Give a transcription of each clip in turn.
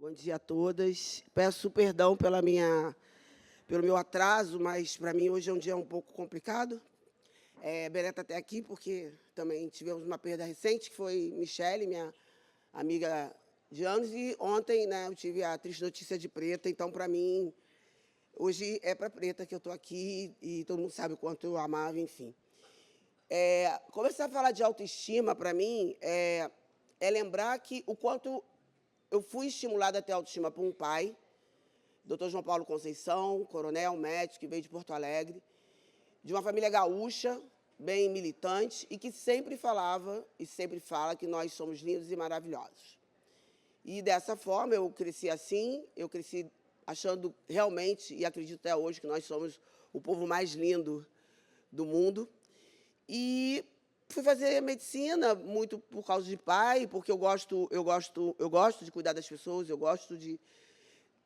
Bom dia a todas. Peço perdão pelo meu atraso, mas para mim hoje é um dia um pouco complicado. Belé está até aqui porque também tivemos uma perda recente, que foi Michele, minha amiga de anos, e ontem, né, eu tive a triste notícia de Preta, então, para mim, hoje é para Preta que eu estou aqui e todo mundo sabe o quanto eu amava, enfim. Começar a falar de autoestima, para mim, é lembrar que o quanto eu fui estimulada a ter autoestima por um pai, Dr. João Paulo Conceição, coronel, médico, que veio de Porto Alegre, de uma família gaúcha, bem militante, e que sempre falava e sempre fala que nós somos lindos e maravilhosos. E, dessa forma, eu cresci assim, eu cresci achando realmente, e acredito até hoje, que nós somos o povo mais lindo do mundo. E fui fazer medicina muito por causa de pai, porque eu gosto de cuidar das pessoas, eu gosto de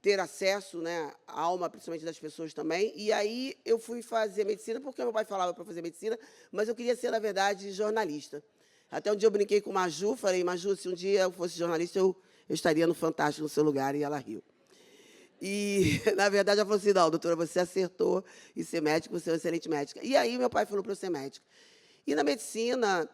ter acesso, né, à alma, principalmente das pessoas também. E aí eu fui fazer medicina porque meu pai falava para fazer medicina, mas eu queria ser, na verdade, jornalista. Até um dia eu brinquei com Maju, falei, Maju, se um dia eu fosse jornalista, eu estaria no Fantástico, no seu lugar, e ela riu. E, na verdade, ela falou assim, não, doutora, você acertou em ser médica, você é uma excelente médica. E aí meu pai falou para eu ser médica. E na medicina,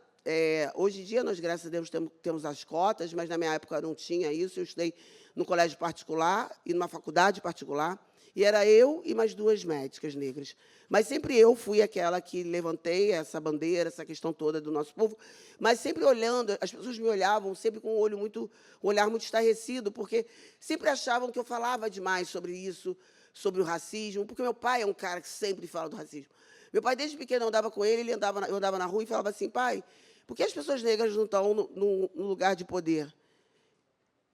hoje em dia, nós, graças a Deus, temos as cotas, mas na minha época não tinha isso. Eu estudei no colégio particular e numa faculdade particular, e era eu e mais duas médicas negras. Mas sempre eu fui aquela que levantei essa bandeira, essa questão toda do nosso povo, mas sempre olhando, as pessoas me olhavam sempre com um olhar muito estarrecido, porque sempre achavam que eu falava demais sobre isso, sobre o racismo, porque meu pai é um cara que sempre fala do racismo. Meu pai, desde pequeno, eu andava com ele, eu andava na rua e falava assim, pai, por que as pessoas negras não estão no lugar de poder?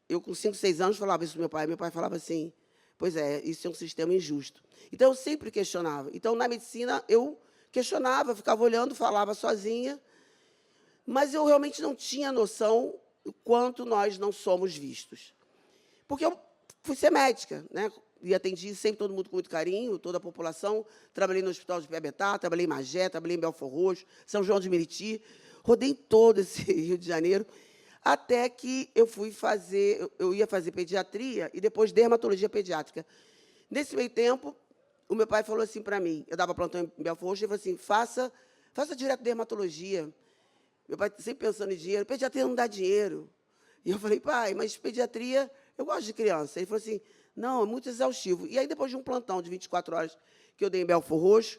Eu, com 5, 6 anos, falava isso para meu pai falava assim, pois é, isso é um sistema injusto. Então, eu sempre questionava. Então, na medicina, eu questionava, ficava olhando, falava sozinha, mas eu realmente não tinha noção do quanto nós não somos vistos. Porque eu fui ser médica, né? E atendi sempre todo mundo com muito carinho, toda a população. Trabalhei no Hospital de Piabetá, trabalhei em Magé, trabalhei em Belfor Roxo, São João de Meriti, rodei todo esse Rio de Janeiro, até que eu ia fazer pediatria e depois dermatologia pediátrica. Nesse meio tempo, o meu pai falou assim para mim, eu dava plantão em Belfor Roxo, ele falou assim, faça direto dermatologia. Meu pai sempre pensando em dinheiro, pediatria não dá dinheiro. E eu falei, pai, mas pediatria, eu gosto de criança. Ele falou assim, não, é muito exaustivo. E aí, depois de um plantão de 24 horas que eu dei em Belfor Roxo,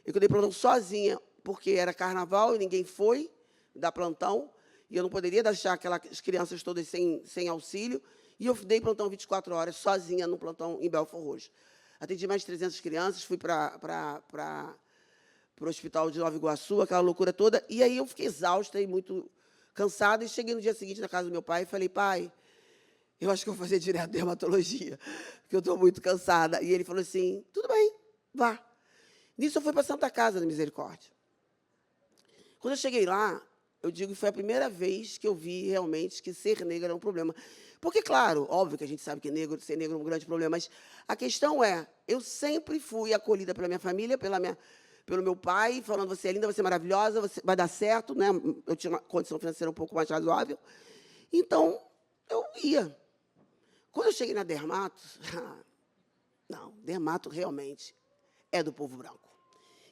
eu dei plantão sozinha, porque era carnaval e ninguém foi dar plantão, e eu não poderia deixar aquelas crianças todas sem auxílio, e eu dei plantão 24 horas sozinha no plantão em Belfor Roxo. Atendi mais de 300 crianças, fui para o hospital de Nova Iguaçu, aquela loucura toda, e aí eu fiquei exausta e muito cansada, e cheguei no dia seguinte na casa do meu pai e falei, pai, eu acho que eu vou fazer direto dermatologia, porque eu estou muito cansada. E ele falou assim, tudo bem, vá. Nisso eu fui para a Santa Casa da Misericórdia. Quando eu cheguei lá, eu digo que foi a primeira vez que eu vi realmente que ser negra era um problema. Porque, claro, óbvio que a gente sabe que ser negro é um grande problema, mas a questão é, eu sempre fui acolhida pela minha família, pelo meu pai, falando, você é linda, você é maravilhosa, você vai dar certo, né? Eu tinha uma condição financeira um pouco mais razoável. Então, eu ia. Quando eu cheguei na dermato, não, dermato realmente é do povo branco.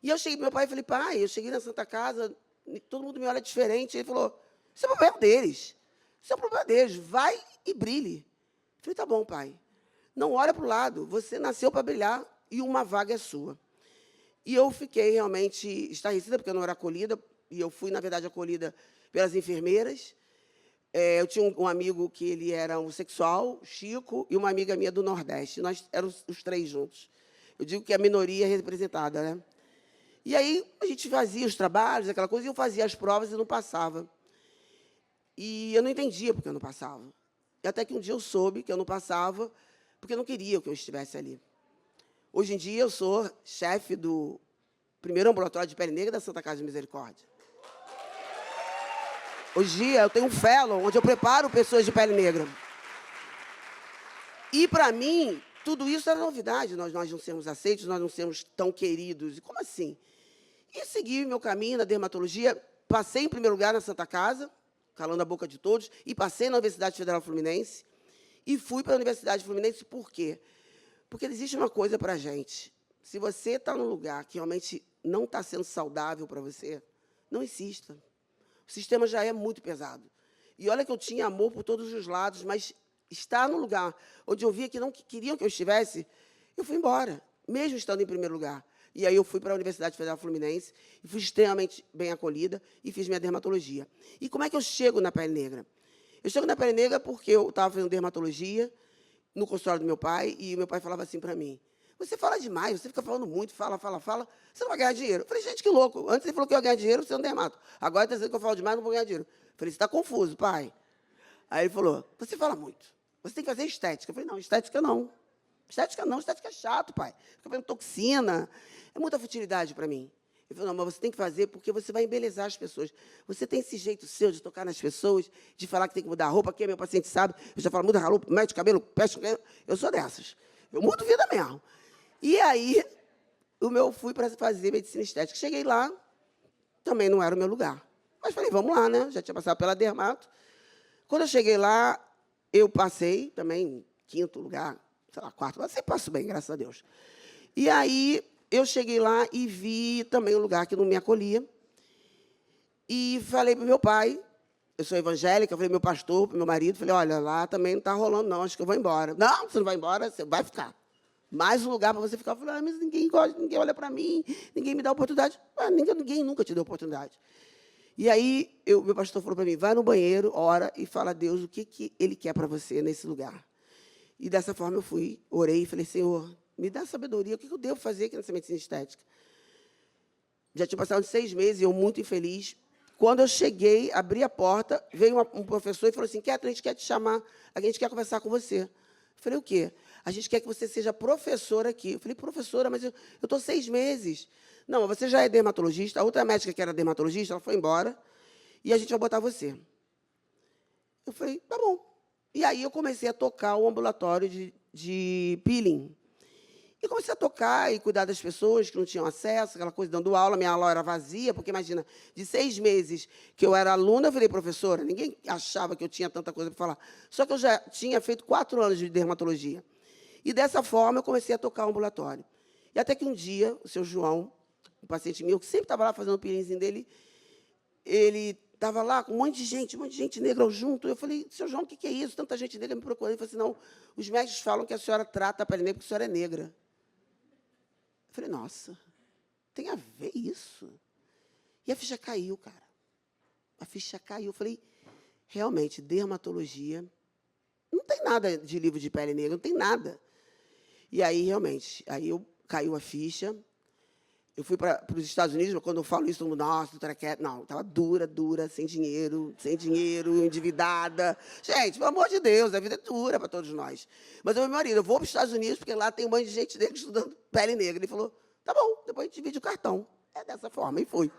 E eu cheguei para meu pai e falei, pai, eu cheguei na Santa Casa, todo mundo me olha diferente. Ele falou, isso é problema deles. Isso é problema deles, vai e brilhe. Eu falei, tá bom, pai. Não olha para o lado, você nasceu para brilhar e uma vaga é sua. E eu fiquei realmente estarrecida, porque eu não era acolhida, e eu fui, na verdade, acolhida pelas enfermeiras. Eu tinha um amigo que ele era homossexual, Chico, e uma amiga minha do Nordeste. Nós éramos os três juntos. Eu digo que a minoria é representada, né? E aí a gente fazia os trabalhos, aquela coisa, e eu fazia as provas e não passava. E eu não entendia porque eu não passava. E até que um dia eu soube que eu não passava porque eu não queria que eu estivesse ali. Hoje em dia eu sou chefe do primeiro ambulatório de pele negra da Santa Casa de Misericórdia. Hoje em dia, eu tenho um fellow, onde eu preparo pessoas de pele negra. E, para mim, tudo isso era novidade, nós não sermos aceitos, nós não sermos tão queridos. E como assim? E segui meu caminho na dermatologia, passei em primeiro lugar na Santa Casa, calando a boca de todos, e passei na Universidade Federal Fluminense. E fui para a Universidade Fluminense por quê? Porque existe uma coisa para a gente. Se você está num lugar que realmente não está sendo saudável para você, não insista. O sistema já é muito pesado. E olha que eu tinha amor por todos os lados, mas estar num lugar onde eu via que não queriam que eu estivesse, eu fui embora, mesmo estando em primeiro lugar. E aí eu fui para a Universidade Federal Fluminense, e fui extremamente bem acolhida, e fiz minha dermatologia. E como é que eu chego na pele negra? Eu chego na pele negra porque eu estava fazendo dermatologia no consultório do meu pai, e o meu pai falava assim para mim, você fala demais, você fica falando muito, fala, você não vai ganhar dinheiro. Eu falei, gente, que louco, antes ele falou que eu ia ganhar dinheiro, você não dermato. Agora está dizendo que eu falo demais, não vou ganhar dinheiro. Eu falei, você está confuso, pai. Aí ele falou, você fala muito, você tem que fazer estética. Eu falei, não, estética não. Estética não, estética é chato, pai. Fica fazendo toxina, é muita futilidade para mim. Ele falou, não, mas você tem que fazer porque você vai embelezar as pessoas. Você tem esse jeito seu de tocar nas pessoas, de falar que tem que mudar a roupa, que meu paciente sabe, eu já falo, muda a roupa, mete o cabelo, fecha o cabelo. Eu sou dessas. Eu mudo vida mesmo. E aí, fui para fazer medicina estética. Cheguei lá, também não era o meu lugar. Mas falei, vamos lá, né? Já tinha passado pela dermato. Quando eu cheguei lá, eu passei também, quinto lugar, sei lá, quarto, mas sempre passo bem, graças a Deus. E aí, eu cheguei lá e vi também um lugar que não me acolhia. E falei para o meu pai, eu sou evangélica, falei meu pastor, para o meu marido, falei, olha, lá também não está rolando, não, acho que eu vou embora. Não, você não vai embora, você vai ficar. Mais um lugar para você ficar. Eu falei, mas ninguém gosta, ninguém olha para mim, ninguém me dá oportunidade. Ninguém nunca te deu oportunidade. E aí, meu pastor falou para mim, vai no banheiro, ora e fala a Deus o que Ele quer para você nesse lugar. E dessa forma eu fui, orei e falei, Senhor, me dá sabedoria, o que eu devo fazer aqui nessa medicina estética? Já tinha passado 6 meses, eu muito infeliz. Quando eu cheguei, abri a porta, veio um professor e falou assim, Kétia, a gente quer te chamar, a gente quer conversar com você. Eu falei, o quê? A gente quer que você seja professora aqui. Eu falei, professora, mas eu estou 6 meses. Não, você já é dermatologista, a outra médica que era dermatologista, ela foi embora, e a gente vai botar você. Eu falei, tá bom. E aí eu comecei a tocar o ambulatório de peeling. E comecei a tocar e cuidar das pessoas que não tinham acesso, aquela coisa, dando aula. Minha aula era vazia, porque, imagina, de 6 meses que eu era aluna, eu virei professora. Ninguém achava que eu tinha tanta coisa para falar. Só que eu já tinha feito 4 anos de dermatologia. E, dessa forma, eu comecei a tocar o ambulatório. E até que um dia, o seu João, um paciente meu, que sempre estava lá fazendo o peelingzinho dele, ele estava lá com um monte de gente negra junto. Eu falei, seu João, o que é isso? Tanta gente negra me procurando. Ele falou assim, não, os médicos falam que a senhora trata a pele negra porque a senhora é negra. Eu falei, nossa, tem a ver isso? E a ficha caiu, cara. A ficha caiu. Eu falei, realmente, dermatologia, não tem nada de livro de pele negra, não tem nada. E aí, realmente, caiu a ficha. Eu fui para os Estados Unidos, quando eu falo isso, todo mundo, nossa, doutora Kétia, não, estava dura, sem dinheiro, endividada. Gente, pelo amor de Deus, a vida é dura para todos nós. Mas eu, meu marido, eu vou para os Estados Unidos, porque lá tem um monte de gente negra estudando pele negra. Ele falou, tá bom, depois a gente divide o cartão. É dessa forma, e fui.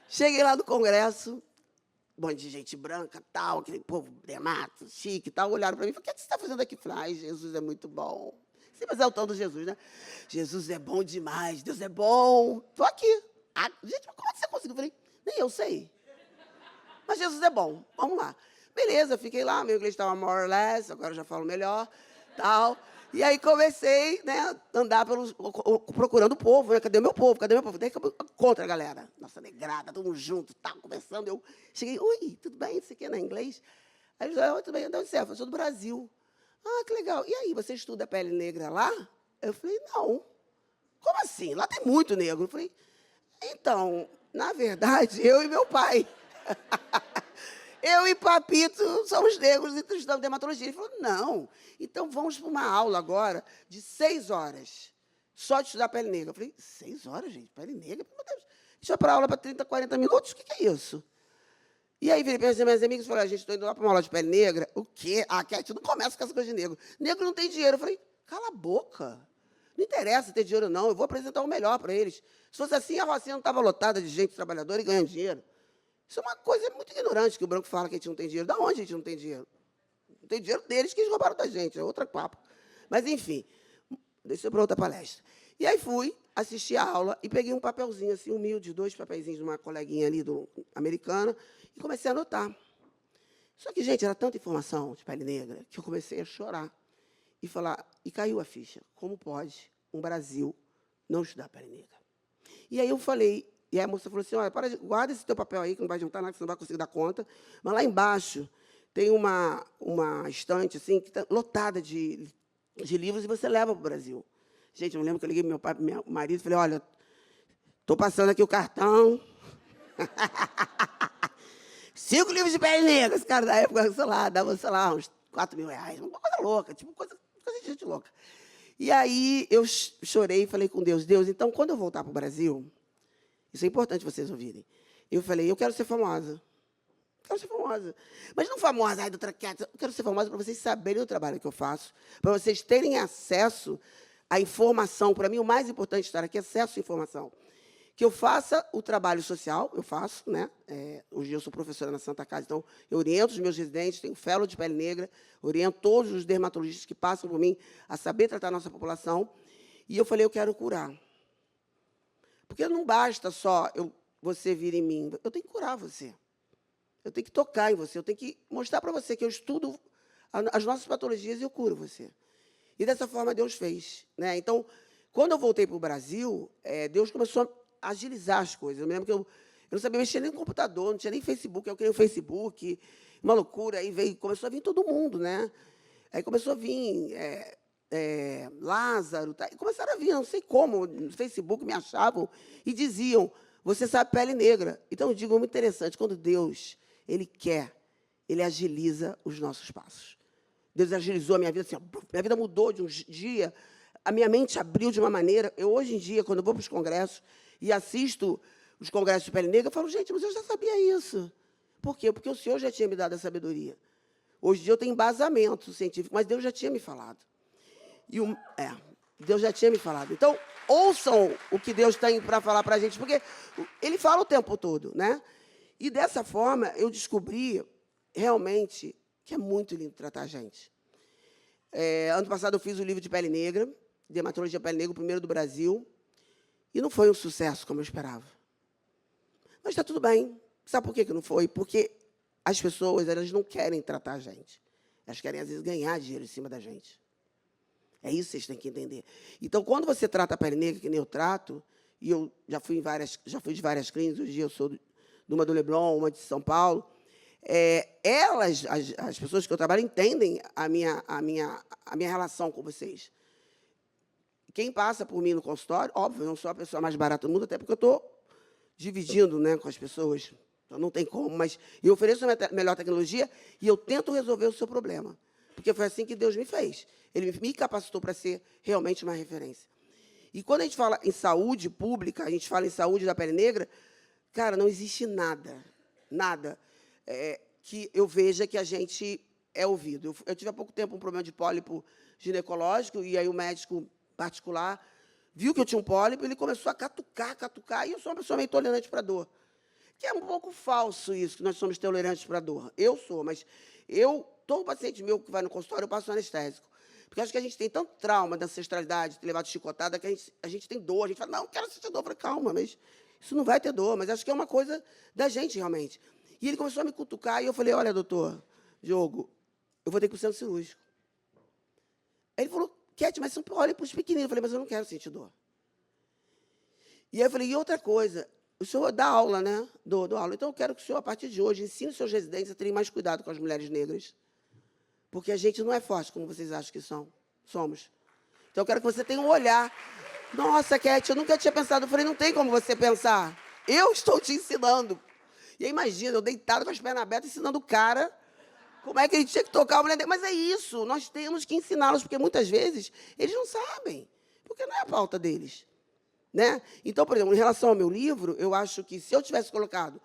Cheguei lá no congresso, um monte de gente branca, tal, aquele povo dermato, chique, tal, olharam para mim e falaram, o que você está fazendo aqui? Eu falei, ai, Jesus é muito bom. Sempre exaltando Jesus, né? Jesus é bom demais, Deus é bom. Estou aqui. Ah, gente, como é que você conseguiu? Eu falei, nem eu sei. Mas Jesus é bom, vamos lá. Beleza, fiquei lá, meu inglês estava more or less, agora eu já falo melhor, tal. E aí comecei, né, a andar procurando o povo, né? Cadê o meu povo? Cadê o meu povo? Daí contra a galera. Nossa, negrada, todo mundo junto, tal, conversando. Eu cheguei, oi, tudo bem? Isso aqui é na inglês? Aí eles falaram, tudo bem, de onde você é? Eu sou do Brasil. Ah, que legal. E aí, você estuda pele negra lá? Eu falei, não. Como assim? Lá tem muito negro. Eu falei, então, na verdade, eu e meu pai. Eu e Papito somos negros e estudamos dermatologia. Ele falou, não. Então, vamos para uma aula agora de 6 horas, só de estudar pele negra. Eu falei, 6 horas, gente? Pele negra? Meu Deus. Deixa eu para aula para 30, 40 minutos? O que é isso? E aí, virei para os meus amigos e falei, gente, estou indo lá para uma aula de pele negra. O quê? Ah, Kétia, não começa com essa coisa de negro. Negro não tem dinheiro. Eu falei, cala a boca. Não interessa ter dinheiro, não. Eu vou apresentar o melhor para eles. Se fosse assim, a Rocinha não estava lotada de gente trabalhadora e ganhando dinheiro. Isso é uma coisa muito ignorante que o branco fala que a gente não tem dinheiro. Da onde a gente não tem dinheiro? Não tem dinheiro deles que eles roubaram da gente. É outra papo. Mas, enfim, deixa eu para outra palestra. E aí fui assistir a aula e peguei um papelzinho assim, humilde, 2 papeizinhos de uma coleguinha ali americana, e comecei a anotar. Só que, gente, era tanta informação de pele negra que eu comecei a chorar e falar, e caiu a ficha. Como pode um Brasil não estudar pele negra? E aí eu falei, e aí a moça falou assim, olha, guarda esse teu papel aí, que não vai adiantar nada, que você não vai conseguir dar conta, mas lá embaixo tem uma estante assim, que está lotada de livros e você leva para o Brasil. Gente, eu me lembro que eu liguei para meu pai, meu marido, e falei, olha, estou passando aqui o cartão. 5 livros de pele negra. Esse cara da época, sei lá, dava, sei lá, uns 4 mil reais. Uma coisa louca, tipo, coisa de gente louca. E aí eu chorei e falei com Deus, Deus, então, quando eu voltar para o Brasil, isso é importante vocês ouvirem, eu falei, eu quero ser famosa. Quero ser famosa. Mas não famosa, ai, doutora Cat, eu quero ser famosa para vocês saberem o trabalho que eu faço, para vocês terem acesso à informação. Para mim, o mais importante de estar aqui é acesso à informação. Que eu faça o trabalho social, eu faço, né? Hoje eu sou professora na Santa Casa, então eu oriento os meus residentes, tenho fellow de pele negra, oriento todos os dermatologistas que passam por mim a saber tratar a nossa população. E eu falei, eu quero curar. Porque não basta só você vir em mim, eu tenho que curar você. Eu tenho que tocar em você, eu tenho que mostrar para você que eu estudo as nossas patologias e eu curo você. E dessa forma Deus fez, né? Então, quando eu voltei para o Brasil, Deus começou a agilizar as coisas. Eu me lembro que eu não sabia mexer nem no computador, não tinha nem Facebook, eu criei o Facebook, uma loucura, aí começou a vir todo mundo, né? Aí começou a vir Lázaro, tá? E começaram a vir, não sei como, no Facebook me achavam e diziam, você sabe pele negra. Então, eu digo, muito interessante, quando Deus, Ele quer, Ele agiliza os nossos passos. Deus agilizou a minha vida, assim, minha vida mudou de um dia, a minha mente abriu de uma maneira. Eu, hoje em dia, quando eu vou para os congressos e assisto os congressos de pele negra, eu falo, gente, mas eu já sabia isso. Por quê? Porque o Senhor já tinha me dado a sabedoria. Hoje em dia eu tenho embasamento científico, mas Deus já tinha me falado. Deus já tinha me falado. Então, ouçam o que Deus tem para falar para a gente, porque Ele fala o tempo todo, né? E, dessa forma, eu descobri, realmente, que é muito lindo tratar a gente. Ano passado, eu fiz o livro de pele negra, Dermatologia Pele Negra, o primeiro do Brasil, e não foi um sucesso como eu esperava. Mas está tudo bem. Sabe por que não foi? Porque as pessoas, elas não querem tratar a gente. Elas querem, às vezes, ganhar dinheiro em cima da gente. É isso que vocês têm que entender. Então, quando você trata a pele negra, que nem eu trato, e eu já fui de várias clínicas, hoje eu sou de uma do Leblon, uma de São Paulo, as pessoas que eu trabalho, entendem a minha relação com vocês. Quem passa por mim no consultório, óbvio, eu não sou a pessoa mais barata do mundo, até porque eu estou dividindo, né, com as pessoas, então não tem como, mas eu ofereço a melhor tecnologia e eu tento resolver o seu problema, porque foi assim que Deus me fez. Ele me capacitou para ser realmente uma referência. E quando a gente fala em saúde pública, a gente fala em saúde da pele negra, cara, não existe nada que eu veja que a gente é ouvido. Eu tive há pouco tempo um problema de pólipo ginecológico, e aí o médico particular viu que eu tinha um pólipo, ele começou a catucar, e eu sou uma pessoa meio tolerante para dor. Que é um pouco falso isso, que nós somos tolerantes para dor. Eu sou, mas todo paciente meu que vai no consultório, eu passo um anestésico. Porque acho que a gente tem tanto trauma da ancestralidade, de ter levado chicotada, que a gente tem dor. A gente fala, não, quero sentir dor. Eu falei, calma, mas isso não vai ter dor. Mas acho que é uma coisa da gente, realmente. E ele começou a me cutucar, e eu falei, olha, doutor Diogo, eu vou ter que ir para o centro cirúrgico. Aí ele falou, Cat, mas são pólipos pequeninos. Eu falei, mas eu não quero sentir dor. E aí eu falei, e outra coisa, o senhor dá aula, né? Dou aula. Então, eu quero que o senhor, a partir de hoje, ensine os seus residentes a terem mais cuidado com as mulheres negras. Porque a gente não é forte como vocês acham que somos. Então, eu quero que você tenha um olhar. Nossa, Cat, eu nunca tinha pensado. Eu falei, não tem como você pensar. Eu estou te ensinando. E aí, imagina, eu deitado com as pernas abertas, ensinando o cara como é que ele tinha que tocar a mulher dele. Mas é isso, nós temos que ensiná-los, porque muitas vezes eles não sabem, porque não é a pauta deles. Né? Então, por exemplo, em relação ao meu livro, eu acho que se eu tivesse colocado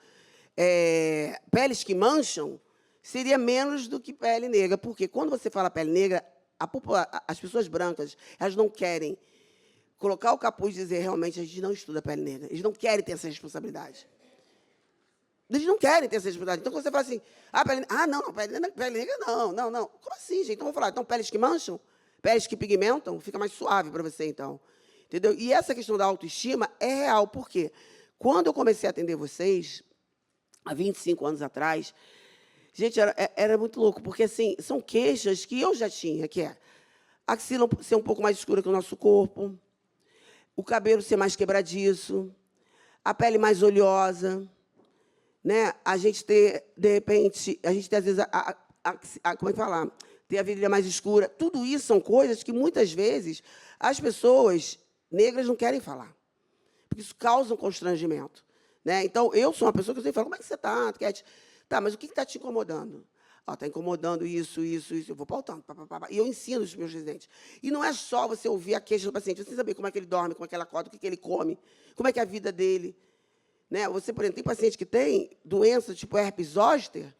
peles que mancham, seria menos do que pele negra. Porque quando você fala pele negra, as pessoas brancas, elas não querem colocar o capuz e dizer, realmente, a gente não estuda pele negra. Eles não querem ter essa responsabilidade. Eles não querem ter essa responsabilidade. Então, quando você fala assim, pele negra não. Como assim, gente? Então, vamos falar, então, peles que mancham, peles que pigmentam, fica mais suave para você, então. Entendeu? E essa questão da autoestima é real. Por quê? Quando eu comecei a atender vocês, há 25 anos atrás, Gente, era muito louco, porque, assim, são queixas que eu já tinha, que é a axila ser um pouco mais escura que o nosso corpo, o cabelo ser mais quebradiço, a pele mais oleosa, né? A gente ter, de repente, a gente ter, às vezes, como é que falar? Ter a virilha mais escura. Tudo isso são coisas que, muitas vezes, as pessoas negras não querem falar, porque isso causa um constrangimento. Né? Então, eu sou uma pessoa que eu sempre falo, como é que você está, Cat? Tá, mas o que está te incomodando? Está incomodando isso. Eu vou pautando. E eu ensino os meus residentes. E não é só você ouvir a queixa do paciente, você saber como é que ele dorme, como é que ele acorda, o que ele come, como é que é a vida dele. Né? Você, por exemplo, tem paciente que tem doença tipo herpes zoster,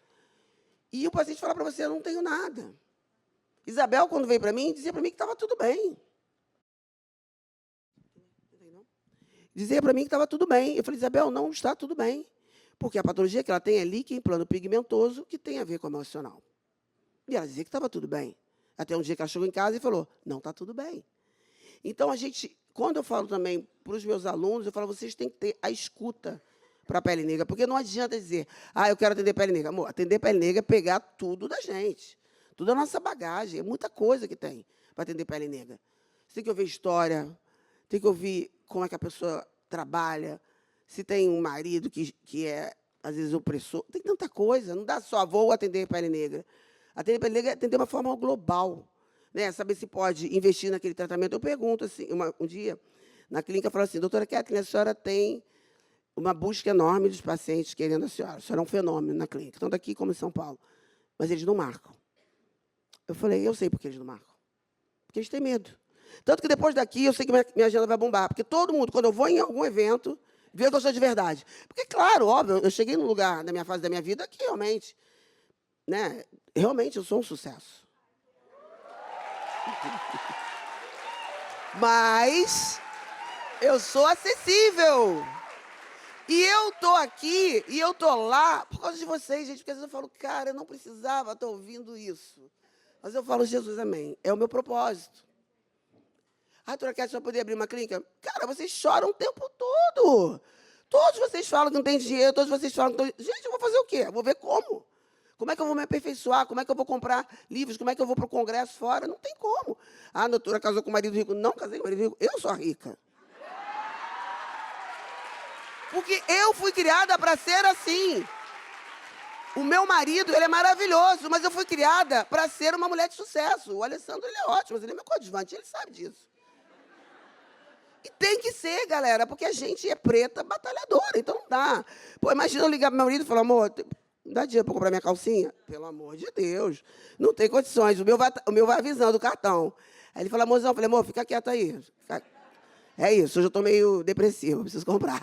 e o paciente fala para você, eu não tenho nada. Isabel, quando veio para mim, dizia para mim que estava tudo bem. Dizia para mim que estava tudo bem. Eu falei, Isabel, não está tudo bem. Porque a patologia que ela tem é líquen plano pigmentoso, que tem a ver com o emocional. E ela dizia que estava tudo bem. Até um dia que ela chegou em casa e falou, não está tudo bem. Então, quando eu falo também para os meus alunos, eu falo, vocês têm que ter a escuta para a pele negra, porque não adianta dizer, eu quero atender pele negra. Amor, atender pele negra é pegar tudo da gente, tudo a nossa bagagem, é muita coisa que tem para atender pele negra. Você tem que ouvir história, tem que ouvir como é que a pessoa trabalha, se tem um marido que é, às vezes, opressor. Tem tanta coisa, não dá só, vou atender pele negra. Atender pele negra é atender de uma forma global. Né? Saber se pode investir naquele tratamento. Eu pergunto, assim, um dia, na clínica, falo assim, doutora Kathleen, a senhora tem uma busca enorme dos pacientes querendo a senhora é um fenômeno na clínica, tanto aqui como em São Paulo, mas eles não marcam. Eu falei, eu sei por que eles não marcam. Porque eles têm medo. Tanto que depois daqui eu sei que minha agenda vai bombar, porque todo mundo, quando eu vou em algum evento, vê que eu sou de verdade. Porque, claro, óbvio, eu cheguei num lugar na minha fase da minha vida que realmente, né, realmente eu sou um sucesso. Mas eu sou acessível. E eu estou aqui, e eu estou lá por causa de vocês, gente, porque às vezes eu falo, cara, eu não precisava estar ouvindo isso. Mas eu falo, Jesus, amém. É o meu propósito. Doutora Kathleen, só poder abrir uma clínica? Cara, vocês choram o tempo todo. Todos vocês falam que não tem dinheiro, todos vocês falam que não tem... Gente, eu vou fazer o quê? Eu vou ver como. Como é que eu vou me aperfeiçoar? Como é que eu vou comprar livros? Como é que eu vou para o congresso fora? Não tem como. A doutora casou com o marido rico. Não casei com o marido rico. Eu sou a rica. Porque eu fui criada para ser assim. O meu marido, ele é maravilhoso, mas eu fui criada para ser uma mulher de sucesso. O Alessandro, ele é ótimo, mas ele é meu coadjuvante, ele sabe disso. E tem que ser, galera, porque a gente é preta batalhadora, então não dá. Pô, imagina eu ligar para meu marido e falar, amor, dá dinheiro para comprar minha calcinha? Pelo amor de Deus, não tem condições. O meu vai avisando o cartão. Aí ele fala, amorzão, eu falei, amor, fica quieto aí. É isso, hoje eu estou meio depressivo, preciso comprar.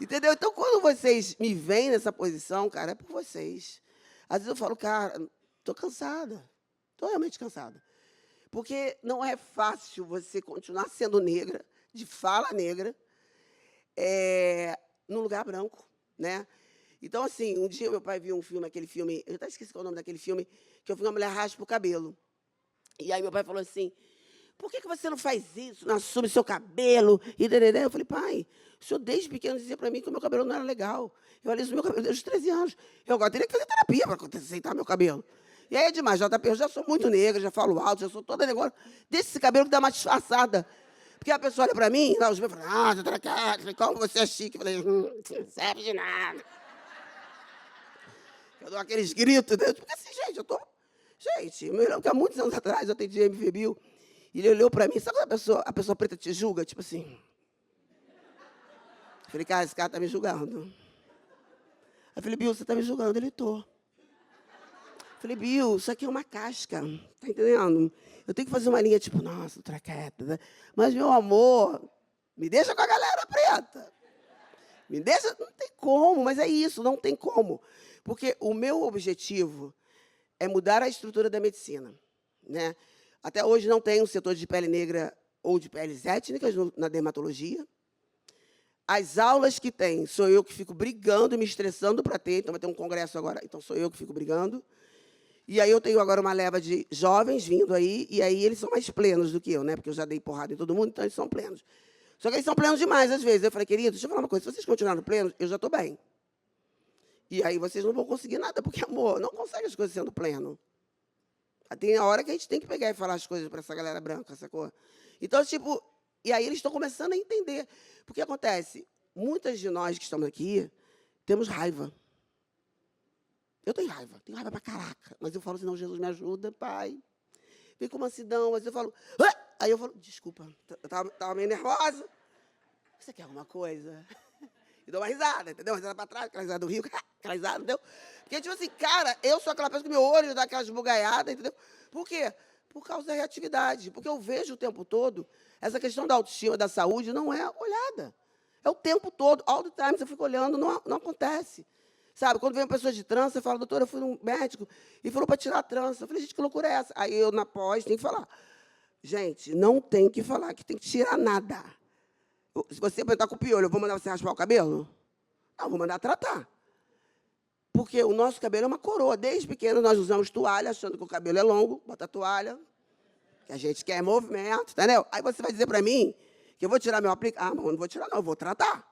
Entendeu? Então, quando vocês me veem nessa posição, cara, é por vocês. Às vezes eu falo, cara, estou cansada, estou realmente cansada. Porque não é fácil você continuar sendo negra, de fala negra, num lugar branco, né? Então, assim, um dia meu pai viu um filme, aquele filme, eu até esqueci qual é o nome daquele filme, que eu vi uma mulher raspa o cabelo. E aí meu pai falou assim, por que você não faz isso, não assume seu cabelo? E eu falei, pai, o senhor desde pequeno dizia para mim que o meu cabelo não era legal. Eu olhei isso no meu cabelo desde os 13 anos. Eu agora teria que fazer terapia para aceitar meu cabelo. E aí é demais, JP, eu já sou muito negra, já falo alto, já sou toda negócio. Deixa esse cabelo que dá uma disfarçada. Porque a pessoa olha para mim, lá, os meus falam, doutora Kathleen, como você é chique. Eu falei, não serve de nada. Eu dou aqueles gritos, né? Porque assim, gente, eu tô... Gente, eu me lembro que há muitos anos atrás eu atendi MV Bill, e ele olhou para mim, sabe quando a pessoa preta te julga? Tipo assim. Eu falei, cara, esse cara está me julgando. Eu falei, Bill, você está me julgando? Ele, tô. Eu falei, Bill, isso aqui é uma casca, tá entendendo? Eu tenho que fazer uma linha tipo, nossa, traqueta, né? Mas, meu amor, me deixa com a galera preta. Me deixa, não tem como, mas é isso, não tem como. Porque o meu objetivo é mudar a estrutura da medicina, né? Até hoje não tem um setor de pele negra ou de peles étnicas na dermatologia. As aulas que tem, sou eu que fico brigando e me estressando para ter. Então, vai ter um congresso agora, então sou eu que fico brigando. E aí eu tenho agora uma leva de jovens vindo aí, e aí eles são mais plenos do que eu, né? Porque eu já dei porrada em todo mundo, então eles são plenos. Só que eles são plenos demais, às vezes. Eu falei, querido, deixa eu falar uma coisa, se vocês continuarem plenos, eu já estou bem. E aí vocês não vão conseguir nada, porque, amor, não consegue as coisas sendo pleno. Tem a hora que a gente tem que pegar e falar as coisas para essa galera branca, sacou? Então, tipo, e aí eles estão começando a entender. Porque acontece, muitas de nós que estamos aqui temos raiva. Eu tenho raiva pra caraca. Mas eu falo assim, não, Jesus me ajuda, pai. Vem com mansidão, mas eu falo... Ah! Aí eu falo, desculpa, eu tava meio nervosa. Você quer alguma coisa? E dou uma risada, entendeu? Uma risada pra trás, aquela risada do Rio, aquela risada, entendeu? Porque, tipo assim, cara, eu sou aquela pessoa que meu olho dá aquelas bugaiadas, entendeu? Por quê? Por causa da reatividade. Porque eu vejo o tempo todo, essa questão da autoestima, da saúde, não é olhada. É o tempo todo, all the time, eu fico olhando, não acontece. Sabe, quando vem uma pessoa de trança, você fala, doutora, eu fui num médico e falou para tirar a trança. Eu falei, gente, que loucura é essa? Aí eu, na pós, tenho que falar. Gente, não tem que falar que tem que tirar nada. Se você está com piolho, eu vou mandar você raspar o cabelo? Não, vou mandar tratar. Porque o nosso cabelo é uma coroa. Desde pequeno, nós usamos toalha, achando que o cabelo é longo, bota a toalha, que a gente quer movimento, entendeu? Aí você vai dizer para mim que eu vou tirar meu aplique. Ah, mas eu não vou tirar, não, eu vou tratar.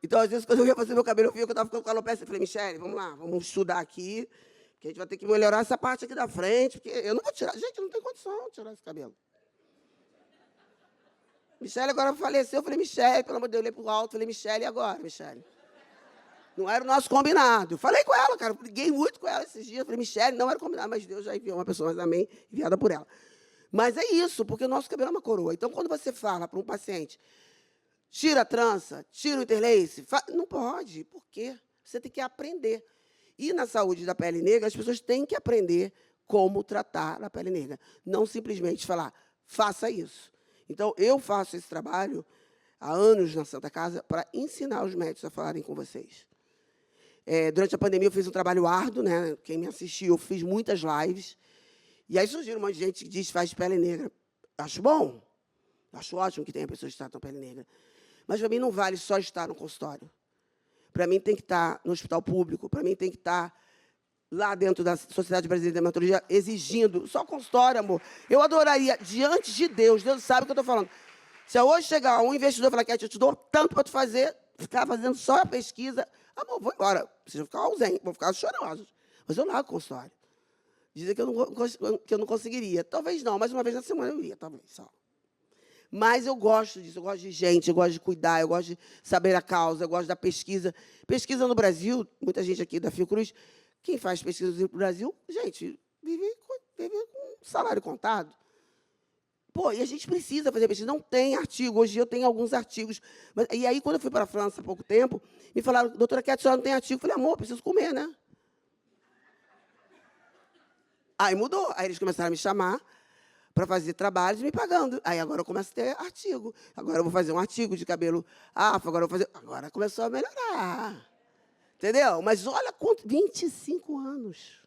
Então, às vezes, quando eu ia fazer meu cabelo fio, eu estava ficando com alopecia, eu falei, Michele, vamos lá, vamos estudar aqui, que a gente vai ter que melhorar essa parte aqui da frente, porque eu não vou tirar. Gente, eu não tenho condição de tirar esse cabelo. Michele agora faleceu, eu falei, Michele, pelo amor de Deus, eu olhei para o alto, falei, Michele, e agora, Michele? Não era o nosso combinado. Eu falei com ela, cara, briguei muito com ela esses dias, eu falei, Michele, não era combinado, mas Deus já enviou uma pessoa, mas amém, enviada por ela. Mas é isso, porque o nosso cabelo é uma coroa. Então, quando você fala para um paciente, tira a trança, tira o interlace, não pode, por quê? Você tem que aprender. E na saúde da pele negra, as pessoas têm que aprender como tratar a pele negra. Não simplesmente falar, faça isso. Então, eu faço esse trabalho há anos na Santa Casa para ensinar os médicos a falarem com vocês. Durante a pandemia, eu fiz um trabalho árduo, né? Quem me assistiu, eu fiz muitas lives. E aí surgiram um monte de gente que diz que faz pele negra. Acho bom. Acho ótimo que tenha pessoas que tratam pele negra. Mas, para mim, não vale só estar no consultório. Para mim, tem que estar no hospital público. Para mim, tem que estar lá dentro da Sociedade Brasileira de Dermatologia, exigindo, só consultório, amor. Eu adoraria, diante de Deus, Deus sabe o que eu estou falando. Se hoje chegar um investidor e falar que eu te dou tanto para tu fazer, ficar fazendo só a pesquisa, amor, vou embora. Vocês vão ficar ausentes, vão ficar chorosos. Mas eu largo o consultório. Dizem que eu não conseguiria. Talvez não, mas uma vez na semana eu iria, talvez, só. Mas eu gosto disso, eu gosto de gente, eu gosto de cuidar, eu gosto de saber a causa, eu gosto da pesquisa. Pesquisa no Brasil, muita gente aqui da Fiocruz, quem faz pesquisa no Brasil, gente, vive com salário contado. Pô, e a gente precisa fazer pesquisa, não tem artigo. Hoje eu tenho alguns artigos. E aí, quando eu fui para a França há pouco tempo, me falaram, doutora Cat, a senhora não tem artigo. Eu falei, amor, preciso comer, né? Aí mudou. Aí eles começaram a me chamar para fazer trabalhos me pagando. Aí agora eu começo a ter artigo. Agora eu vou fazer um artigo de cabelo afro, agora eu vou fazer... Agora começou a melhorar. Entendeu? Mas olha quanto... 25 anos.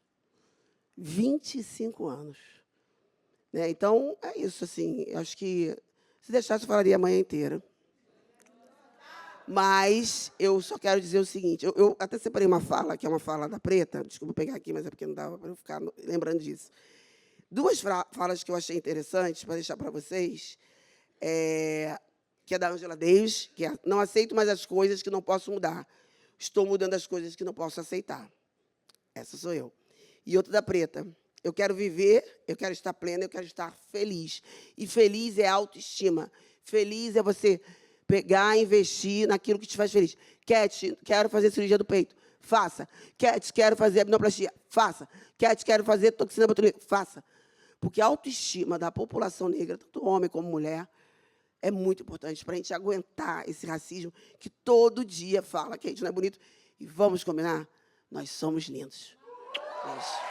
25 anos. Né? Então, é isso, assim. Eu acho que, se deixasse, eu falaria a manhã inteira. Mas eu só quero dizer o seguinte, eu até separei uma fala, que é uma fala da Preta, desculpa pegar aqui, mas é porque não dava para eu ficar lembrando disso. Duas falas que eu achei interessantes para deixar para vocês, que é da Angela Davis, que é, não aceito mais as coisas que não posso mudar. Estou mudando as coisas que não posso aceitar. Essa sou eu. E outra da Preta. Eu quero viver, eu quero estar plena, eu quero estar feliz. E feliz é autoestima. Feliz é você pegar e investir naquilo que te faz feliz. Cat, quero fazer cirurgia do peito. Faça. Cat, quero fazer abdominoplastia. Faça. Cat, quero fazer toxina botulínica. Faça. Porque a autoestima da população negra, tanto homem como mulher, é muito importante para a gente aguentar esse racismo que todo dia fala que a gente não é bonito. E vamos combinar? Nós somos lindos. Beijo.